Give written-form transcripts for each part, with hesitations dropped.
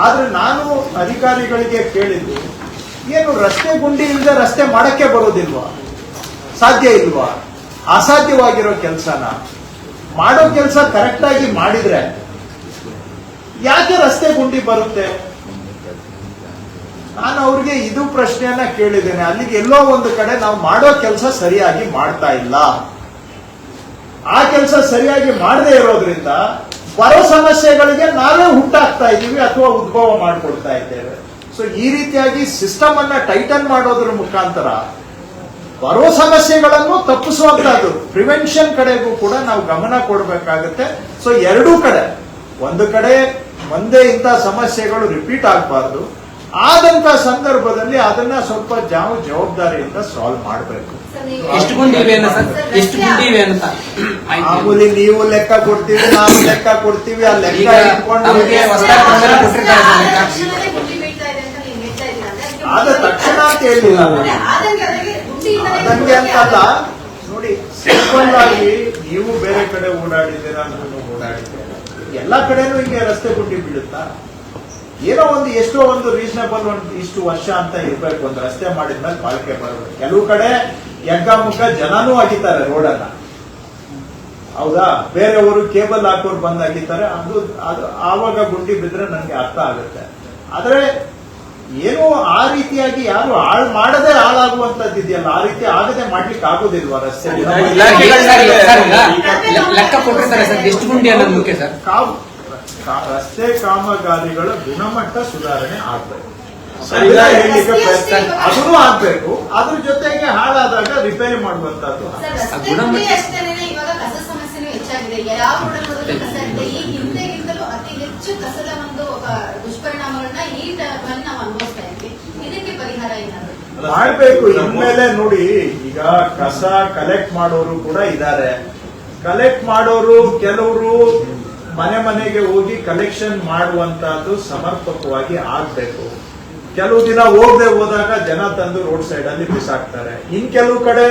ಆದ್ರೆ ನಾನು ಅಧಿಕಾರಿಗಳಿಗೆ ಕೇಳಿದ್ದು, ಏನು ರಸ್ತೆ ಗುಂಡಿ ಇಲ್ಲದೆ ರಸ್ತೆ ಮಾಡಕ್ಕೆ ಬರೋದಿಲ್ವಾ? ಸಾಧ್ಯ ಇಲ್ವಾ? ಅಸಾಧ್ಯವಾಗಿರೋ ಕೆಲಸನ ಮಾಡೋ ಕೆಲಸ ಕರೆಕ್ಟ್ ಆಗಿ ಮಾಡಿದ್ರೆ ಯಾಕೆ ರಸ್ತೆ ಗುಂಡಿ ಬರುತ್ತೆ? ನಾನು ಅವ್ರಿಗೆ ಇದು ಪ್ರಶ್ನೆಯನ್ನ ಕೇಳಿದ್ದೇನೆ. ಅಲ್ಲಿಗೆ ಎಲ್ಲೋ ಒಂದು ಕಡೆ ನಾವು ಮಾಡೋ ಕೆಲಸ ಸರಿಯಾಗಿ ಮಾಡ್ತಾ ಇಲ್ಲ. ಆ ಕೆಲಸ ಸರಿಯಾಗಿ ಮಾಡದೇ ಇರೋದ್ರಿಂದ ಬರೋ ಸಮಸ್ಯೆಗಳಿಗೆ ನಾವೇ ಹುಟ್ಟಾಕ್ತಾ ಇದ್ದೀವಿ ಅಥವಾ ಉದ್ಭವ ಮಾಡಿಕೊಡ್ತಾ ಇದ್ದೇವೆ. ಸೊ ಈ ರೀತಿಯಾಗಿ ಸಿಸ್ಟಮ್ ಅನ್ನ ಟೈಟನ್ ಮಾಡೋದ್ರ ಮುಖಾಂತರ ಬರೋ ಸಮಸ್ಯೆಗಳನ್ನು ತಪ್ಪಿಸುವಂತದ್ದು, ಪ್ರಿವೆನ್ಷನ್ ಕಡೆಗೂ ಕೂಡ ನಾವು ಗಮನ ಕೊಡಬೇಕಾಗುತ್ತೆ. ಸೊ ಎರಡೂ ಕಡೆ, ಒಂದು ಕಡೆ ಒಂದೇ ಇಂಥ ಸಮಸ್ಯೆಗಳು ರಿಪೀಟ್ ಆಗಬಾರ್ದು, ಆದಂತ ಸಂದರ್ಭದಲ್ಲಿ ಅದನ್ನ ಸ್ವಲ್ಪ ಜವಾಬ್ದಾರಿಯಿಂದ ಸಾಲ್ವ್ ಮಾಡಬೇಕು. ಎಷ್ಟು ಗುಂಡಿ ಇವೆ ಸರ್? ಎಷ್ಟು ಗುಂಡಿ ಇವೆ ಅಂತ ಮಾಮೂಲಿ ನೀವು ಲೆಕ್ಕ ಕೊಡ್ತೀವಿ, ನಾವು ಲೆಕ್ಕ ಕೊಡ್ತೀವಿ. ಆ ಲೆಕ್ಕ ಇಟ್ಕೊಂಡು ಆದ ತಕ್ಷಣ ಅಂತ ಹೇಳಿಲ್ಲ, ಅದಂಗೆ ಅಂತಲ್ಲ. ನೋಡಿ, ಸಿಂಪಲ್ ಆಗಿ ನೀವು ಬೇರೆ ಕಡೆ ಓಡಾಡಿದ್ದೀರಾ, ನಾನು ಓಡಾಡಿದ್ದೇನೆ, ಎಲ್ಲಾ ಕಡೆನೂ ಹಿಂಗೆ ರಸ್ತೆ ಗುಂಡಿ ಬೀಳುತ್ತಾ? ಏನೋ ಒಂದು ಎಷ್ಟೋ ಒಂದು ರೀಸನಬಲ್ ಒಂದು ಇಷ್ಟು ವರ್ಷ ಅಂತ ಇರ್ಬೇಕು, ಒಂದು ರಸ್ತೆ ಮಾಡಿದ್ಮೇಲೆ ಬಾಳಿಕೆ ಬರಬೇಕು. ಕೆಲವು ಕಡೆ ಯಗ್ಗಾಮುಖ ಜನನೂ ಅಗಿತಾರೆ ರೋಡನ್ನ, ಹೌದಾ? ಬೇರೆಯವರು ಕೇಬಲ್ ಹಾಕೋರು ಬಂದು ಅಗಿತಾರೆ, ಅದು ಆವಾಗ ಗುಂಡಿ ಬಿದ್ರೆ ನನಗೆ ಅರ್ಥ ಆಗುತ್ತೆ. ಆದ್ರೆ ಏನು ಆ ರೀತಿಯಾಗಿ ಯಾರು ಹಾಳು ಮಾಡದೆ ಹಾಳಾಗುವಂತದ್ದು ಇದೆಯಲ್ಲ, ಆ ರೀತಿ ಆಗದೆ ಮಾಡ್ಲಿಕ್ಕೆ ಆಗೋದಿಲ್ವಾ ರಸ್ತೆ? ಲೆಕ್ಕ ಕೊಟ್ಟಿರ್ತಾರೆ ಸರ್, ಎಷ್ಟು ಗುಂಡಿ ಅನ್ನೋದು ಮುಖ್ಯ ಸರ್. ರಸ್ತೆ ಕಾಮಗಾರಿಗಳ ಗುಣಮಟ್ಟ ಸುಧಾರಣೆ ಆಗ್ಬೇಕು, ಅದೂ ಆಗ್ಬೇಕು. ಅದ್ರ ಜೊತೆಗೆ ಹಾಳಾದಾಗ ರಿಪೇರಿ ಮಾಡುವಂತದ್ದು. ಕಸ ಸಮಸ್ಯೆನೂ ಹೆಚ್ಚಾಗಿದೆ. ಯಾವ ಕಸ ಇದೆ, ಈ ಹಿಂದೆಗಿಂತಲೂ ಅತಿ ಹೆಚ್ಚು ಕಸದ ಒಂದು ದುಷ್ಪರಿಣಾಮಗಳನ್ನ ಈ ಟೈಮಲ್ಲಿ ನಾವು ಅನುಭವಿಸ್ತಾ ಇದ್ವಿ. ಇದಕ್ಕೆ ಪರಿಹಾರ ಏನಾದ್ರು ಮಾಡ್ಬೇಕು. ಇನ್ಮೇಲೆ ನೋಡಿ, ಈಗ ಕಸ ಕಲೆಕ್ಟ್ ಮಾಡೋರು ಕೂಡ ಇದ್ದಾರೆ. ಕಲೆಕ್ಟ್ ಮಾಡೋರು ಕೆಲವರು ಮನೆ ಮನೆಗೆ ಹೋಗಿ ಕಲೆಕ್ಷನ್ ಮಾಡುವಂತಹದ್ದು ಸಮರ್ಪಕವಾಗಿ ಆಗ್ಬೇಕು. ಕೆಲವು ದಿನ ಹೋಗದೆ ಹೋದಾಗ ಜನ ತಂದು ರೋಡ್ ಸೈಡ್ ಅಲ್ಲಿ ಬಿಸಾಕ್ತಾರೆ. ಇನ್ ಕೆಲವು ಕಡೆ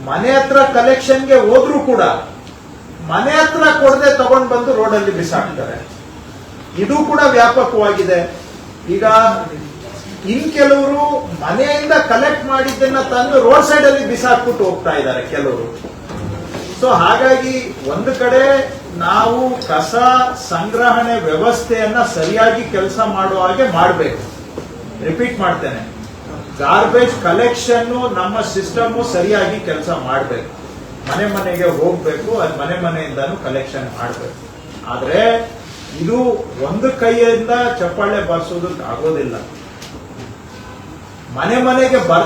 ಮನೆ ಹತ್ರ ಕಲೆಕ್ಷನ್ಗೆ ಹೋದ್ರೂ ಕೂಡ ಮನೆ ಹತ್ರ ಕೊಡದೆ ತಗೊಂಡ್ ಬಂದು ರೋಡ್ ಅಲ್ಲಿ ಬಿಸಾಕ್ತಾರೆ. ಇದು ಕೂಡ ವ್ಯಾಪಕವಾಗಿದೆ. ಈಗ ಇನ್ ಕೆಲವರು ಮನೆಯಿಂದ ಕಲೆಕ್ಟ್ ಮಾಡಿದ್ದನ್ನ ತಂದು ರೋಡ್ ಸೈಡ್ ಅಲ್ಲಿ ಬಿಸಾಕ್ಬಿಟ್ಟು ಹೋಗ್ತಾ ಇದ್ದಾರೆ ಕೆಲವರು. ಸೊ ಹಾಗಾಗಿ ಒಂದು ಕಡೆ ನಾವು ಕಸ ಸಂಗ್ರಹಣೆ ವ್ಯವಸ್ಥೆಯನ್ನ ಸರಿಯಾಗಿ ಕೆಲಸ ಮಾಡುವ ಹಾಗೆ ಮಾಡಬೇಕು. ರಿಪೀಟ್ ಮಾಡ್ತೇನೆ, ಗಾರ್ಬೇಜ್ ಕಲೆಕ್ಷನ್ ನಮ್ಮ ಸಿಸ್ಟಮ್ ಸರಿಯಾಗಿ ಕೆಲಸ ಮಾಡಬೇಕು. ಮನೆ ಮನೆಗೆ ಹೋಗ್ಬೇಕು, ಅದು ಮನೆ ಮನೆಯಿಂದಾನು ಕಲೆಕ್ಷನ್ ಮಾಡಬೇಕು. ಆದ್ರೆ ಇದು ಒಂದು ಕೈಯಿಂದ ಚಪ್ಪಾಳೆ ಬಾರಿಸೋದಕ್ಕೆ ಆಗೋದಿಲ್ಲ. ಮನೆ ಮನೆಗೆ